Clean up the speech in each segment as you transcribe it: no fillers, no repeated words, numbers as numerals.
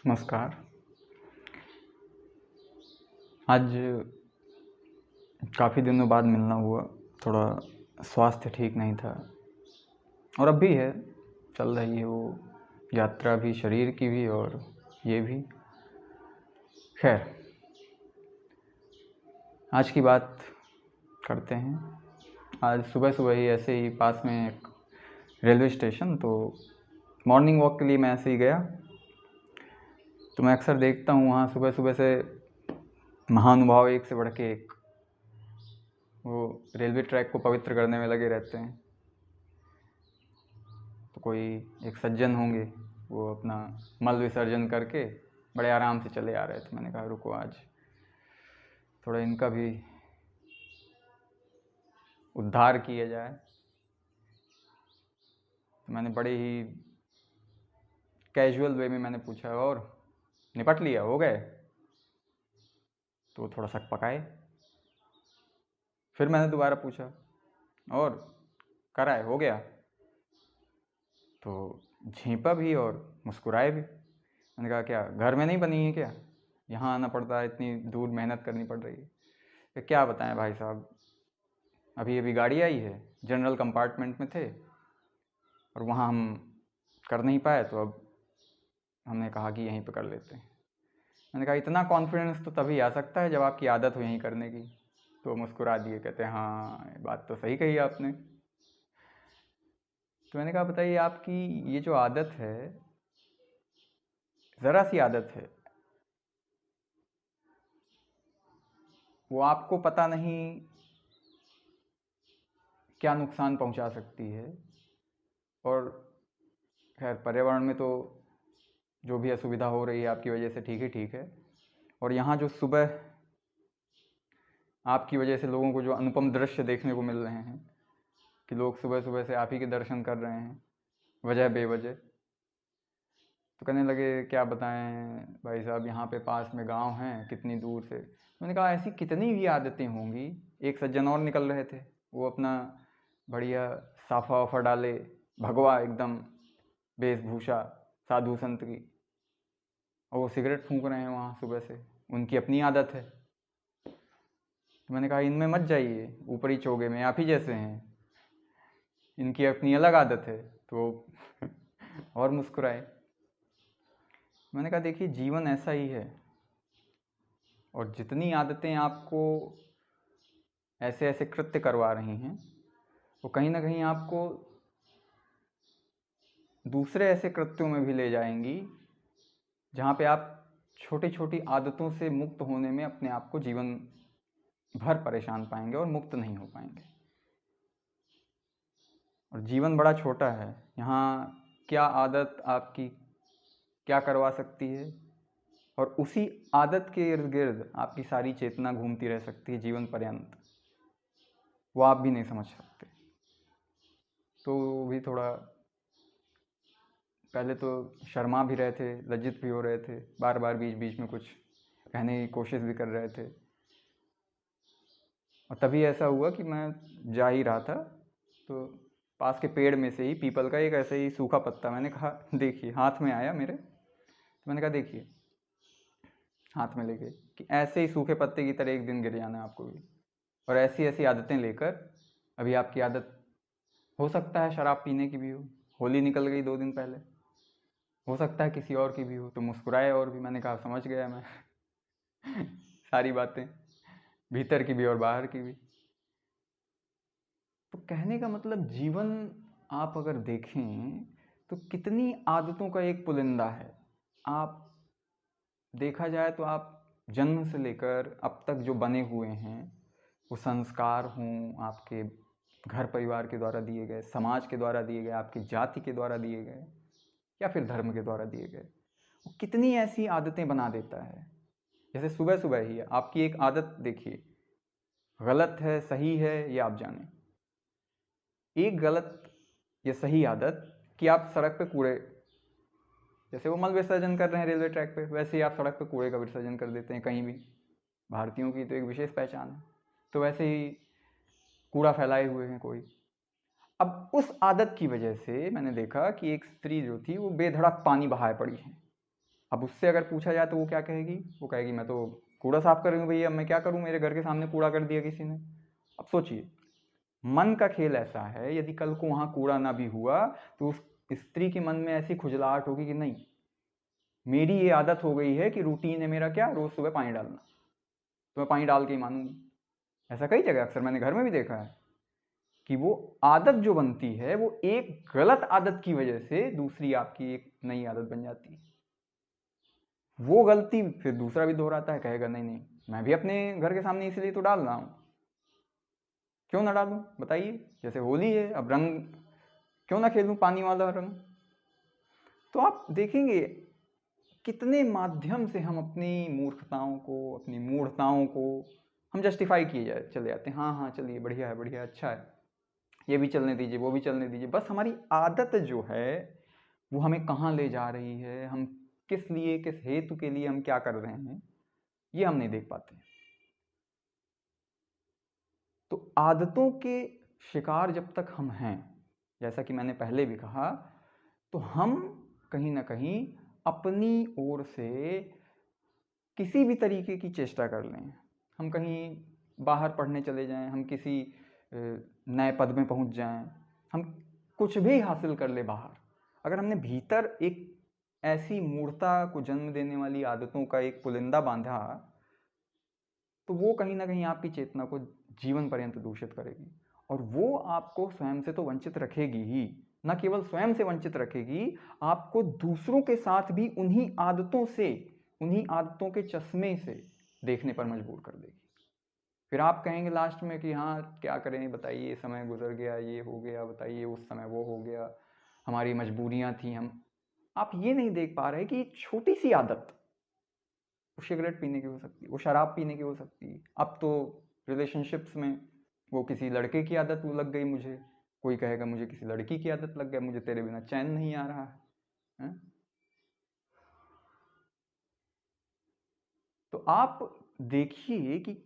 नमस्कार। आज काफ़ी दिनों बाद मिलना हुआ। थोड़ा स्वास्थ्य ठीक नहीं था और अब भी है, चल रही है वो यात्रा भी, शरीर की भी और ये भी। खैर, आज की बात करते हैं। आज सुबह सुबह ही ऐसे ही पास में एक रेलवे स्टेशन, तो मॉर्निंग वॉक के लिए मैं ऐसे ही गया। तो मैं अक्सर देखता हूँ वहाँ सुबह सुबह से महानुभाव एक से बढ़ के एक वो रेलवे ट्रैक को पवित्र करने में लगे रहते हैं। तो कोई एक सज्जन होंगे, वो अपना मल विसर्जन करके बड़े आराम से चले आ रहे थे। मैंने कहा रुको, आज थोड़ा इनका भी उद्धार किया जाए। तो मैंने बड़े ही कैजुअल वे में मैंने पूछा, और निपट लिया, हो गए? तो वो थोड़ा शक पकाए। फिर मैंने दोबारा पूछा, और कराए, हो गया? तो झींपा भी और मुस्कुराए भी। मैंने कहा क्या घर में नहीं बनी है क्या? यहाँ आना पड़ता है, इतनी दूर मेहनत करनी पड़ रही है। तो क्या बताएं भाई साहब, अभी अभी गाड़ी आई है, जनरल कंपार्टमेंट में थे और वहाँ हम कर नहीं पाए, तो अब हमने कहा कि यहीं पे कर लेते हैं। मैंने कहा इतना कॉन्फिडेंस तो तभी आ सकता है जब आपकी आदत हो यहीं करने की। तो मुस्कुरा दिए, कहते हैं हाँ बात तो सही कही आपने। तो मैंने कहा बताइए, आपकी ये जो आदत है, ज़रा सी आदत है, वो आपको पता नहीं क्या नुकसान पहुंचा सकती है। और खैर, पर्यावरण में तो जो भी असुविधा हो रही है आपकी वजह से, ठीक ही ठीक है। और यहाँ जो सुबह आपकी वजह से लोगों को जो अनुपम दृश्य देखने को मिल रहे हैं कि लोग सुबह सुबह से आप ही के दर्शन कर रहे हैं वजह बेवजह। तो कहने लगे क्या बताएं भाई साहब, यहाँ पे पास में गांव हैं, कितनी दूर से। मैंने कहा ऐसी कितनी भी आदतें होंगी। एक सज्जन और निकल रहे थे, वो अपना बढ़िया साफा वाफा डाले, भगवा एकदम वेशभूषा साधु संत की, और वो सिगरेट फूंक रहे हैं वहाँ सुबह से। उनकी अपनी आदत है। तो मैंने कहा इनमें मत जाइए, ऊपरी चोगे में आप ही जैसे हैं, इनकी अपनी अलग आदत है। तो और मुस्कुराए। मैंने कहा देखिए, जीवन ऐसा ही है, और जितनी आदतें आपको ऐसे ऐसे कृत्य करवा रही हैं, वो कहीं ना कहीं आपको दूसरे ऐसे कृत्यों में भी ले जाएंगी जहाँ पे आप छोटी छोटी आदतों से मुक्त होने में अपने आप को जीवन भर परेशान पाएंगे और मुक्त नहीं हो पाएंगे। और जीवन बड़ा छोटा है, यहाँ क्या आदत आपकी क्या करवा सकती है, और उसी आदत के इर्द गिर्द आपकी सारी चेतना घूमती रह सकती है जीवन पर्यंत। वो आप भी नहीं समझ सकते। तो भी थोड़ा पहले तो शर्मा भी रहे थे, लज्जित भी हो रहे थे, बार बार बीच बीच में कुछ कहने की कोशिश भी कर रहे थे। और तभी ऐसा हुआ कि मैं जा ही रहा था, तो पास के पेड़ में से ही, पीपल का एक ऐसे ही सूखा पत्ता, मैंने कहा देखिए, हाथ में आया मेरे। तो मैंने कहा देखिए, हाथ में लेके कि ऐसे ही सूखे पत्ते की तरह एक दिन गिर जाना है आपको भी। और ऐसी ऐसी आदतें लेकर, अभी आपकी आदत हो सकता है शराब पीने की भी हो, होली निकल गई 2 दिन पहले, हो सकता है किसी और की भी हो। तो मुस्कुराए और भी। मैंने कहा समझ गया मैं सारी बातें, भीतर की भी और बाहर की भी। तो कहने का मतलब, जीवन आप अगर देखें तो कितनी आदतों का एक पुलिंदा है। आप देखा जाए तो आप जन्म से लेकर अब तक जो बने हुए हैं, वो संस्कार हों आपके घर परिवार के द्वारा दिए गए, समाज के द्वारा दिए गए, आपकी जाति के द्वारा दिए गए, या फिर धर्म के द्वारा दिए गए, वो कितनी ऐसी आदतें बना देता है। जैसे सुबह सुबह ही आपकी एक आदत देखिए, गलत है सही है ये आप जाने, एक गलत या सही आदत कि आप सड़क पे कूड़े, जैसे वो मल विसर्जन कर रहे हैं रेलवे ट्रैक पे, वैसे ही आप सड़क पे कूड़े का विसर्जन कर देते हैं कहीं भी। भारतीयों की तो एक विशेष पहचान है। तो वैसे ही कूड़ा फैलाए हुए हैं कोई। अब उस आदत की वजह से मैंने देखा कि एक स्त्री जो थी वो बेधड़क पानी बहाए पड़ी है। अब उससे अगर पूछा जाए तो वो क्या कहेगी, वो कहेगी मैं तो कूड़ा साफ कर रही हूँ भैया, मैं क्या करूँ, मेरे घर के सामने कूड़ा कर दिया किसी ने। अब सोचिए, मन का खेल ऐसा है, यदि कल को वहाँ कूड़ा ना भी हुआ तो उस स्त्री के मन में ऐसी खुजलाहट होगी कि नहीं, मेरी ये आदत हो गई है कि रूटीन है मेरा क्या, रोज सुबह पानी डालना, तो मैं पानी डाल के ही मानूंगी। ऐसा कई जगह अक्सर मैंने घर में भी देखा है कि वो आदत जो बनती है वो एक गलत आदत की वजह से दूसरी आपकी एक नई आदत बन जाती है। वो गलती फिर दूसरा भी दोहराता है, कहेगा नहीं नहीं मैं भी अपने घर के सामने इसलिए तो डाल रहा हूँ, क्यों ना डालूं बताइए। जैसे होली है, अब रंग क्यों ना खेलूं, पानी वाला रंग। तो आप देखेंगे कितने माध्यम से हम अपनी मूर्खताओं को, अपनी मूढ़ताओं को हम जस्टिफाई किए जाए चले जाते हैं। हाँ हाँ चलिए बढ़िया है, बढ़िया अच्छा है, ये भी चलने दीजिए, वो भी चलने दीजिए। बस हमारी आदत जो है वो हमें कहाँ ले जा रही है, हम किस लिए, किस हेतु के लिए हम क्या कर रहे हैं, ये हम नहीं देख पाते। तो आदतों के शिकार जब तक हम हैं, जैसा कि मैंने पहले भी कहा, तो हम कहीं ना कहीं अपनी ओर से किसी भी तरीके की चेष्टा कर लें, हम कहीं बाहर पढ़ने चले जाएं, हम किसी नए पद में पहुंच जाएं, हम कुछ भी हासिल कर ले बाहर, अगर हमने भीतर एक ऐसी मूर्खता को जन्म देने वाली आदतों का एक पुलिंदा बांधा, तो वो कहीं ना कहीं आपकी चेतना को जीवन पर्यंत दूषित करेगी। और वो आपको स्वयं से तो वंचित रखेगी ही, न केवल स्वयं से वंचित रखेगी, आपको दूसरों के साथ भी उन्हीं आदतों से, उन्हीं आदतों के चश्मे से देखने पर मजबूर कर देगी। फिर आप कहेंगे लास्ट में कि हाँ क्या करें बताइए, समय गुजर गया, ये हो गया, बताइए उस समय वो हो गया, हमारी मजबूरियां थी। हम आप ये नहीं देख पा रहे कि छोटी सी आदत, वो सिगरेट पीने की हो सकती है, वो शराब पीने की हो सकती है, अब तो रिलेशनशिप्स में वो किसी लड़के की आदत लग गई, मुझे कोई कहेगा मुझे किसी लड़की की आदत लग गया, मुझे तेरे बिना चैन नहीं आ रहा है। तो आप देखिए कि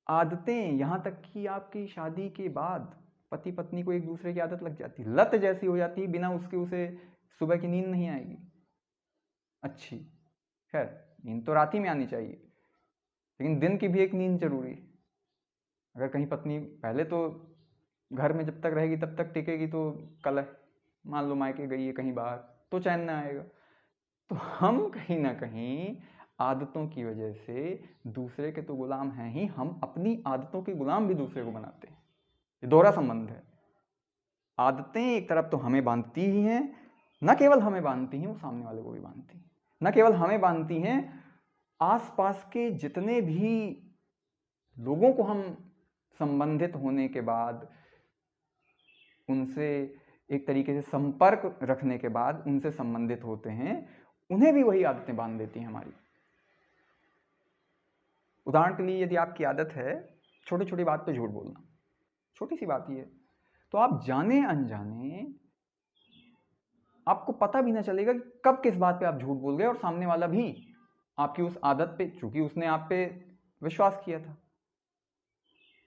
आदतें, यहाँ तक कि आपकी शादी के बाद पति पत्नी को एक दूसरे की आदत लग जाती है, लत जैसी हो जाती है, बिना उसके उसे सुबह की नींद नहीं आएगी अच्छी। खैर नींद तो रात ही में आनी चाहिए, लेकिन दिन की भी एक नींद जरूरी है। अगर कहीं पत्नी पहले तो घर में जब तक रहेगी तब तक टिकेगी, तो कल मान लो मायके गई है कहीं बाहर, तो चैन ना आएगा। तो हम कहीं ना कहीं आदतों की वजह से दूसरे के तो गुलाम हैं ही, हम अपनी आदतों के गुलाम भी दूसरे को बनाते हैं। ये दोहरा संबंध है। आदतें एक तरफ तो हमें बांधती ही हैं, न केवल हमें बांधती हैं, वो सामने वाले को भी बांधती हैं। न केवल हमें बांधती हैं, आसपास के जितने भी लोगों को हम संबंधित होने के बाद, उनसे एक तरीके से संपर्क रखने के बाद उनसे संबंधित होते हैं, उन्हें भी वही आदतें बांध देती हैं हमारी। उदाहरण के लिए यदि आपकी आदत है छोटी छोटी बात पे झूठ बोलना, छोटी सी बात ही है, तो आप जाने अनजाने आपको पता भी ना चलेगा कि कब किस बात पे आप झूठ बोल गए, और सामने वाला भी आपकी उस आदत पे, चूंकि उसने आप पे विश्वास किया था,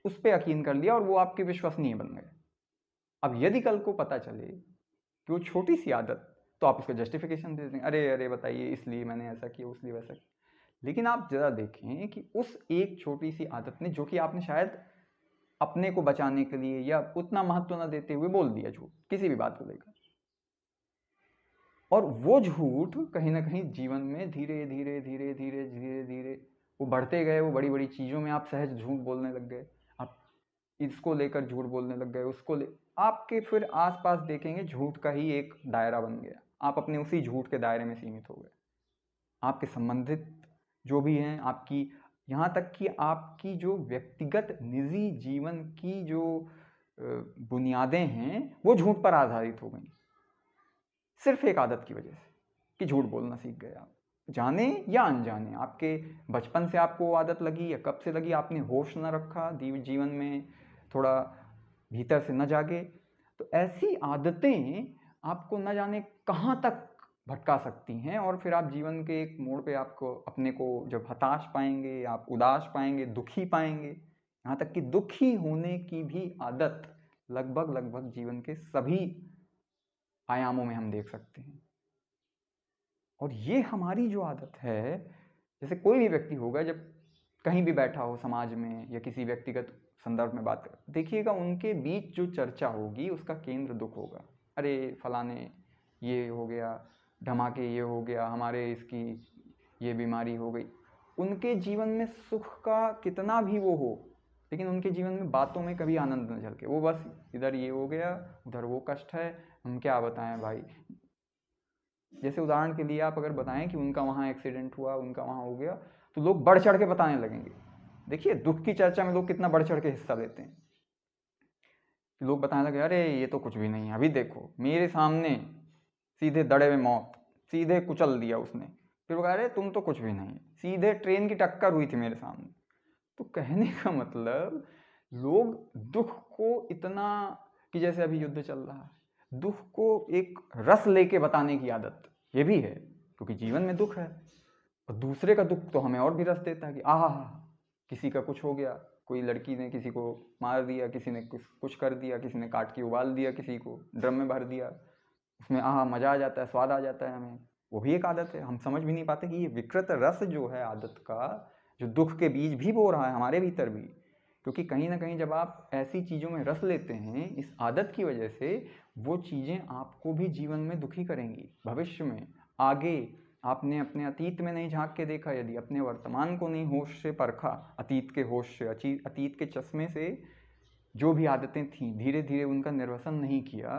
उस पे यकीन कर लिया और वो आपके विश्वसनीय बन गए। अब यदि कल को पता चले कि वो छोटी सी आदत, तो आप उसका जस्टिफिकेशन दे देंगे, अरे अरे बताइए इसलिए मैंने ऐसा किया, उसलिए वैसा किया। लेकिन आप जरा देखें कि उस एक छोटी सी आदत ने, जो कि आपने शायद अपने को बचाने के लिए या उतना महत्व न देते हुए बोल दिया झूठ किसी भी बात को लेकर, और वो झूठ कहीं ना कहीं जीवन में धीरे धीरे धीरे धीरे धीरे धीरे वो बढ़ते गए, वो बड़ी बड़ी चीज़ों में आप सहज झूठ बोलने लग गए, आप इसको लेकर झूठ बोलने लग गए, उसको ले, आपके फिर आसपास देखेंगे झूठ का ही एक दायरा बन गया, आप अपने उसी झूठ के दायरे में सीमित हो गए। आपके संबंधित जो भी हैं, आपकी, यहाँ तक कि आपकी जो व्यक्तिगत निजी जीवन की जो बुनियादें हैं वो झूठ पर आधारित हो गई, सिर्फ एक आदत की वजह से कि झूठ बोलना सीख गए आप, जाने या अनजाने। आपके बचपन से आपको आदत लगी या कब से लगी, आपने होश न रखा, जीवन में थोड़ा भीतर से न जागे, तो ऐसी आदतें आपको न जाने कहाँ तक भटका सकती हैं, और फिर आप जीवन के एक मोड़ पे आपको अपने को जब हताश पाएंगे, आप उदास पाएंगे, दुखी पाएंगे, यहाँ तक कि दुखी होने की भी आदत लगभग लगभग जीवन के सभी आयामों में हम देख सकते हैं। और ये हमारी जो आदत है, जैसे कोई भी व्यक्ति होगा जब कहीं भी बैठा हो समाज में या किसी व्यक्तिगत संदर्भ में बात कर, देखिएगा उनके बीच जो चर्चा होगी उसका केंद्र दुख होगा। अरे फलाने ये हो गया, धमाके ये हो गया, हमारे इसकी ये बीमारी हो गई। उनके जीवन में सुख का कितना भी वो हो, लेकिन उनके जीवन में बातों में कभी आनंद न झलके। वो बस इधर ये हो गया, उधर वो कष्ट है, हम क्या बताएं भाई। जैसे उदाहरण के लिए आप अगर बताएं कि उनका वहाँ एक्सीडेंट हुआ, उनका वहाँ हो गया, तो लोग बढ़ चढ़ के बताने लगेंगे। देखिए दुख की चर्चा में लोग कितना बढ़ चढ़ के हिस्सा लेते हैं। लोग बताने लगे अरे ये तो कुछ भी नहीं है, अभी देखो मेरे सामने सीधे दड़े में मौत, सीधे कुचल दिया उसने। फिर वो कह रहे तुम तो कुछ भी नहीं, सीधे ट्रेन की टक्कर हुई थी मेरे सामने। तो कहने का मतलब लोग दुख को इतना, कि जैसे अभी युद्ध चल रहा है, दुख को एक रस लेके बताने की आदत ये भी है, क्योंकि जीवन में दुख है और दूसरे का दुख तो हमें और भी रस देता है कि आहा किसी का कुछ हो गया, कोई लड़की ने किसी को मार दिया, किसी ने कुछ कर दिया, किसी ने काट के उबाल दिया, किसी को ड्रम में भर दिया, उसमें आहा मज़ा आ जाता है, स्वाद आ जाता है हमें। वो भी एक आदत है, हम समझ भी नहीं पाते कि ये विकृत रस जो है आदत का, जो दुख के बीज भी बो रहा है हमारे भीतर भी। क्योंकि कहीं ना कहीं जब आप ऐसी चीज़ों में रस लेते हैं इस आदत की वजह से, वो चीज़ें आपको भी जीवन में दुखी करेंगी भविष्य में। आगे आपने अपने अतीत में नहीं झांक के देखा, यदि अपने वर्तमान को नहीं होश से परखा, अतीत के होश से, अतीत के चश्मे से जो भी आदतें थीं धीरे धीरे उनका निर्वसन नहीं किया,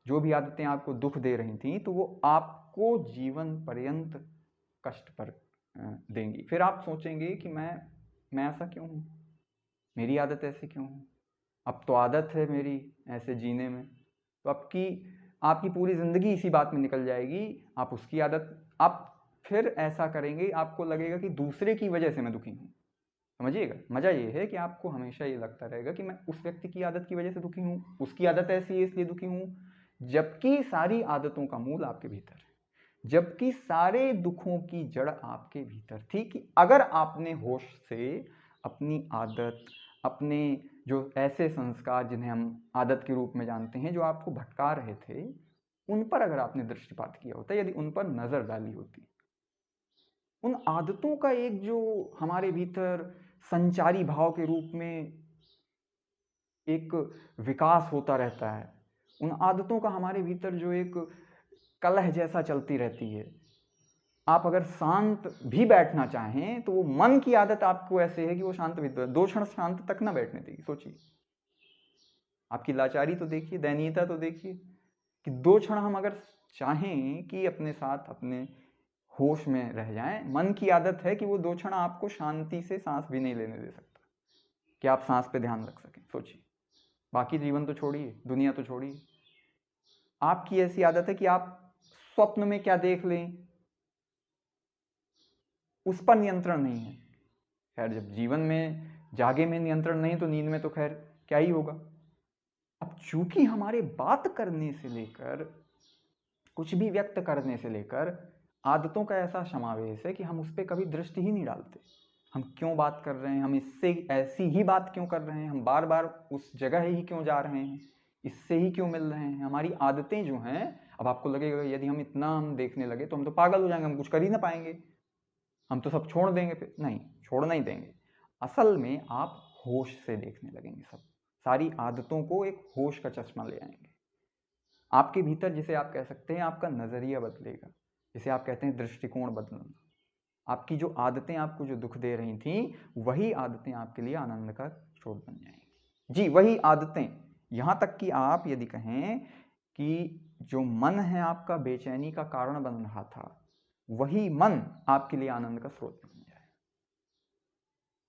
जो भी आदतें आपको दुख दे रही थीं, तो वो आपको जीवन पर्यंत कष्ट पर देंगी। फिर आप सोचेंगे कि मैं ऐसा क्यों हूँ, मेरी आदत ऐसी क्यों है, अब तो आदत है मेरी ऐसे जीने में। तो आपकी पूरी ज़िंदगी इसी बात में निकल जाएगी। आप उसकी आदत, आप फिर ऐसा करेंगे, आपको लगेगा कि दूसरे की वजह से मैं दुखी हूँ। समझिएगा, मज़ा ये है कि आपको हमेशा ये लगता रहेगा कि मैं उस व्यक्ति की आदत की वजह से दुखी हूँ, उसकी आदत ऐसी है इसलिए दुखी हूँ, जबकि सारी आदतों का मूल आपके भीतर है, जबकि सारे दुखों की जड़ आपके भीतर थी। कि अगर आपने होश से अपनी आदत, अपने जो ऐसे संस्कार जिन्हें हम आदत के रूप में जानते हैं, जो आपको भटका रहे थे, उन पर अगर आपने दृष्टिपात किया होता, यदि उन पर नज़र डाली होती, उन आदतों का एक जो हमारे भीतर संचारी भाव के रूप में एक विकास होता रहता है, उन आदतों का हमारे भीतर जो एक कलह जैसा चलती रहती है, आप अगर शांत भी बैठना चाहें तो वो मन की आदत आपको ऐसे है कि वो शांत भी, 2 क्षण शांत तक ना बैठने देगी। सोचिए, आपकी लाचारी तो देखिए, दयनीयता तो देखिए, कि 2 क्षण हम अगर चाहें कि अपने साथ अपने होश में रह जाएं, मन की आदत है कि वो 2 क्षण आपको शांति से सांस भी नहीं लेने दे सकता, कि आप सांस पे ध्यान रख सकें। सोचिए, बाकी जीवन तो छोड़िए, दुनिया तो छोड़िए, आपकी ऐसी आदत है कि आप स्वप्न में क्या देख लें उस पर नियंत्रण नहीं है। खैर, जब जीवन में जागे में नियंत्रण नहीं तो नींद में तो खैर क्या ही होगा। अब चूंकि हमारे बात करने से लेकर, कुछ भी व्यक्त करने से लेकर आदतों का ऐसा समावेश है कि हम उस पर कभी दृष्टि ही नहीं डालते। हम क्यों बात कर रहे हैं, हम इससे ऐसी ही बात क्यों कर रहे हैं, हम बार बार उस जगह ही क्यों जा रहे हैं, इससे ही क्यों मिल रहे हैं। हमारी आदतें जो हैं, अब आपको लगेगा यदि हम इतना हम देखने लगे तो हम तो पागल हो जाएंगे, हम कुछ कर ही ना पाएंगे, हम तो सब छोड़ देंगे। फिर नहीं, छोड़ना ही देंगे। असल में आप होश से देखने लगेंगे, सब सारी आदतों को एक होश का चश्मा ले आएंगे आपके भीतर, जिसे आप कह सकते हैं आपका नज़रिया बदलेगा, जिसे आप कहते हैं दृष्टिकोण बदलना। आपकी जो आदतें आपको जो दुख दे रही थी, वही आदतें आपके लिए आनंद का स्रोत बन जाएंगी। जी, वही आदतें, यहाँ तक कि आप यदि कहें कि जो मन है आपका बेचैनी का कारण बन रहा था, वही मन आपके लिए आनंद का स्रोत बन जाए।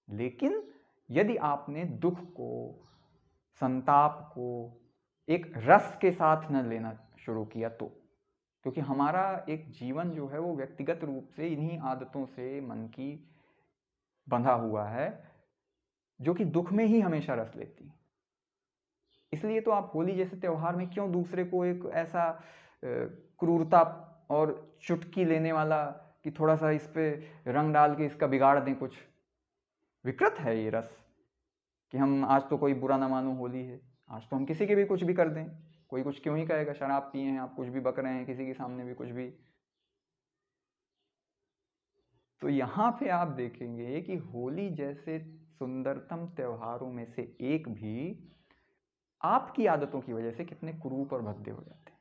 लेकिन यदि आपने दुख को, संताप को एक रस के साथ न लेना शुरू किया, तो क्योंकि हमारा एक जीवन जो है वो व्यक्तिगत रूप से इन्हीं आदतों से मन की बंधा हुआ है, जो कि दुख में ही हमेशा रस लेती है। इसलिए तो आप होली जैसे त्यौहार में क्यों दूसरे को एक ऐसा क्रूरता और चुटकी लेने वाला, कि थोड़ा सा इस पे रंग डाल के इसका बिगाड़ दें कुछ। विकृत है ये रस, कि हम आज तो कोई बुरा ना मानो, होली है, आज तो हम किसी के भी कुछ भी कर दें, कोई कुछ क्यों ही कहेगा, शराब पिए हैं आप, कुछ भी बक रहे हैं किसी के सामने भी, कुछ भी। तो यहाँ पे आप देखेंगे कि होली जैसे सुंदरतम त्योहारों में से एक भी आपकी आदतों की वजह से कितने कुरूप और भद्दे हो जाते हैं।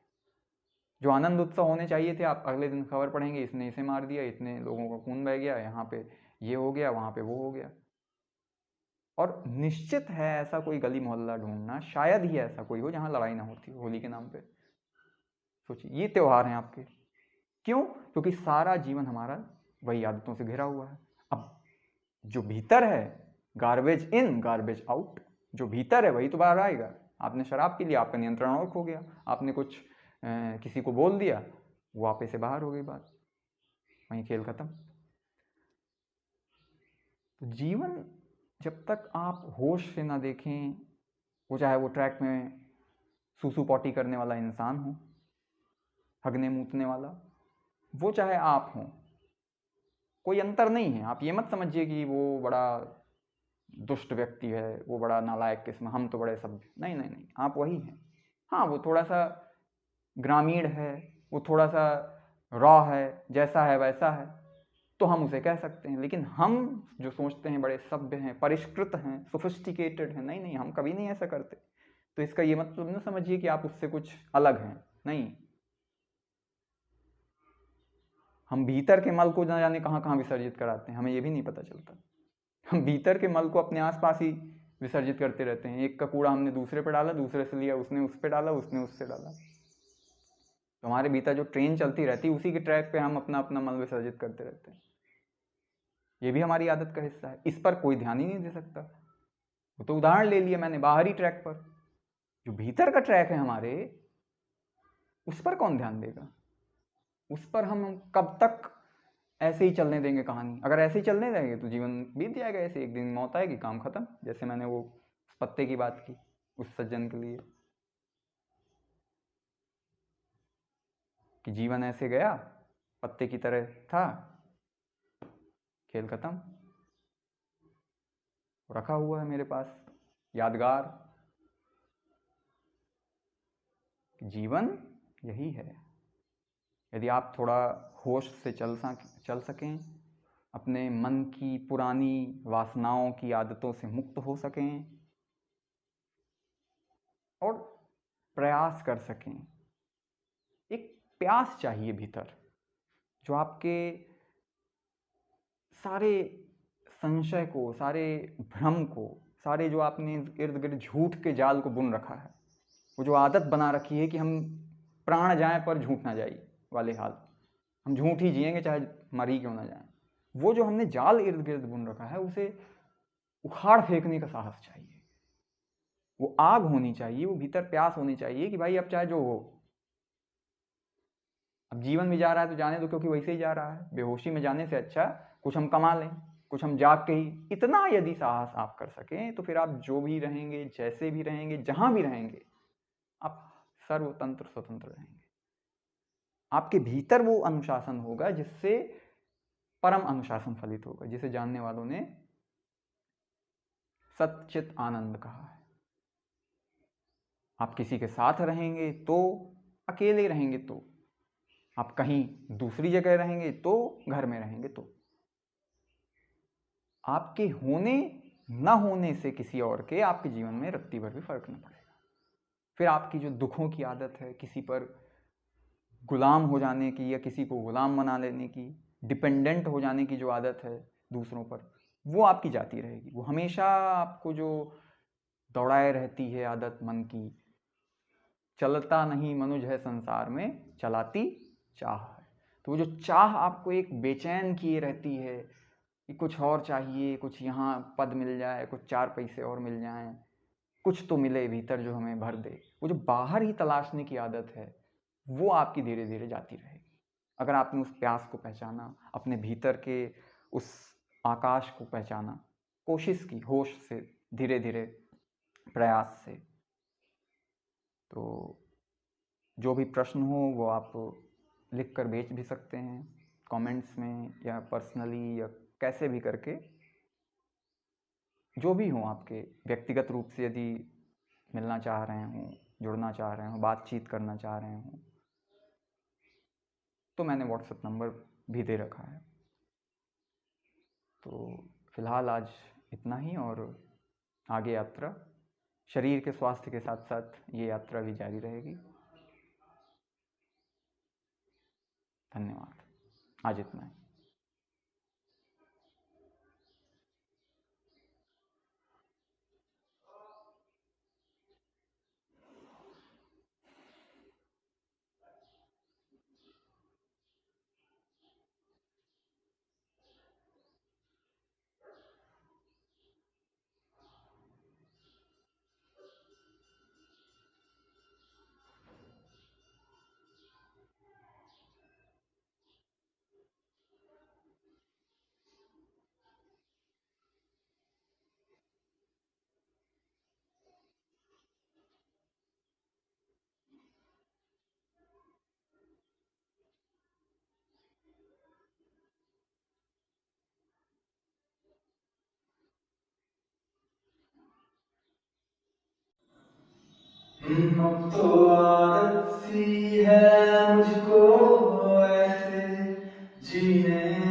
जो आनंद उत्सव होने चाहिए थे, आप अगले दिन खबर पढ़ेंगे इसने इसे मार दिया, इतने लोगों का खून बह गया, यहाँ पे ये हो गया, वहाँ पे वो हो गया। और निश्चित है ऐसा कोई गली मोहल्ला ढूंढना, शायद ही ऐसा कोई हो जहाँ लड़ाई ना होती होली के नाम पे। सोचिए, ये त्योहार हैं आपके। क्यों? क्योंकि सारा जीवन हमारा वही आदतों से घिरा हुआ है। अब जो भीतर है, गार्बेज इन गार्बेज आउट, जो भीतर है वही तो बाहर आएगा। आपने शराब पी लिया, आपका नियंत्रण और खो गया। आपने कुछ किसी को बोल दिया, वो आपे से बाहर हो गई बात, वहीं खेल खत्म। तो जीवन जब तक आप होश से ना देखें, वो चाहे वो ट्रैक में सूसू पॉटी करने वाला इंसान हो, हगने मूतने वाला, वो चाहे आप हों, कोई अंतर नहीं है। आप ये मत समझिए कि वो बड़ा दुष्ट व्यक्ति है, वो बड़ा नालायक किस्म, हम तो बड़े सभ्य। नहीं नहीं नहीं, आप वही हैं। हाँ, वो थोड़ा सा ग्रामीण है, वो थोड़ा सा रॉ है, जैसा है वैसा है, तो हम उसे कह सकते हैं। लेकिन हम जो सोचते हैं बड़े सभ्य हैं, परिष्कृत हैं, सोफिस्टिकेटेड हैं, नहीं नहीं, हम कभी नहीं ऐसा करते। तो इसका ये मतलब ना समझिए कि आप उससे कुछ अलग हैं, नहीं। हम भीतर के मल को ना जाने कहाँ कहाँ विसर्जित कराते हैं, हमें ये भी नहीं पता चलता। हम भीतर के मल को अपने आसपास ही विसर्जित करते रहते हैं। एक का कूड़ा हमने दूसरे पे डाला, दूसरे से लिया उसने उस पे डाला, उसने उससे डाला। तो हमारे भीतर जो ट्रेन चलती रहती है, उसी के ट्रैक पे हम अपना अपना मल विसर्जित करते रहते हैं। ये भी हमारी आदत का हिस्सा है, इस पर कोई ध्यान ही नहीं दे सकता। वो तो उदाहरण ले लिया मैंने बाहरी ट्रैक पर, जो भीतर का ट्रैक है हमारे, उस पर कौन ध्यान देगा? उस पर हम कब तक ऐसे ही चलने देंगे कहानी? अगर ऐसे ही चलने देंगे तो जीवन बीत जाएगा ऐसे, एक दिन मौत आएगी, काम खत्म। जैसे मैंने वो पत्ते की बात की उस सज्जन के लिए, कि जीवन ऐसे गया, पत्ते की तरह था, खेल खत्म, रखा हुआ है मेरे पास यादगार। जीवन यही है। यदि आप थोड़ा होश से चल सकें, अपने मन की पुरानी वासनाओं की आदतों से मुक्त हो सकें और प्रयास कर सकें। एक प्यास चाहिए भीतर, जो आपके सारे संशय को, सारे भ्रम को, सारे जो आपने इर्द गिर्द झूठ के जाल को बुन रखा है, वो जो आदत बना रखी है कि हम प्राण जाएं पर झूठ ना जाए वाले हाल, हम झूठ ही जिएंगे चाहे मर ही क्यों ना जाए, वो जो हमने जाल इर्द गिर्द बुन रखा है, उसे उखाड़ फेंकने का साहस चाहिए। वो आग होनी चाहिए, वो भीतर प्यास होनी चाहिए कि भाई अब चाहे जो हो, अब जीवन भी जा रहा है तो जाने दो, क्योंकि वैसे ही जा रहा है। बेहोशी में जाने से अच्छा कुछ हम कमा लें, कुछ हम जाग के ही। इतना यदि साहस आप कर सकें तो फिर आप जो भी रहेंगे, जैसे भी रहेंगे, जहां भी रहेंगे, आप सर्वतंत्र स्वतंत्र रहेंगे। आपके भीतर वो अनुशासन होगा जिससे परम अनुशासन फलित होगा, जिसे जानने वालों ने सच्चित आनंद कहा है। आप किसी के साथ रहेंगे तो, अकेले रहेंगे तो, आप कहीं दूसरी जगह रहेंगे तो, घर में रहेंगे तो, आपके होने न होने से किसी और के आपके जीवन में रत्ती भर भी फर्क न पड़ेगा। फिर आपकी जो दुखों की आदत है, किसी पर गुलाम हो जाने की या किसी को गुलाम बना लेने की, डिपेंडेंट हो जाने की जो आदत है दूसरों पर, वो आपकी जाती रहेगी। वो हमेशा आपको जो दौड़ाए रहती है आदत मन की, चलता नहीं मनुज है संसार में, चलाती चाह है। तो वो जो चाह आपको एक बेचैन किए रहती है कि कुछ और चाहिए, कुछ यहाँ पद मिल जाए, कुछ 4 पैसे और मिल जाएं, कुछ तो मिले भीतर जो हमें भर दे, वो जो बाहर ही तलाशने की आदत है, वो आपकी धीरे धीरे जाती रहेगी। अगर आपने उस प्यास को पहचाना, अपने भीतर के उस आकाश को पहचाना, कोशिश की होश से, धीरे धीरे प्रयास से, तो जो भी प्रश्न हो वो आप लिख कर भेज भी सकते हैं कमेंट्स में, या पर्सनली, या कैसे भी करके, जो भी हो आपके व्यक्तिगत रूप से यदि मिलना चाह रहे हों, जुड़ना चाह रहे हों, बातचीत करना चाह रहे हों, तो मैंने व्हाट्सएप नंबर भी दे रखा है। तो फिलहाल आज इतना ही, और आगे यात्रा शरीर के स्वास्थ्य के साथ साथ ये यात्रा भी जारी रहेगी। धन्यवाद। आज इतना ही। अब तो आदत सी है मुझको ऐसे जीने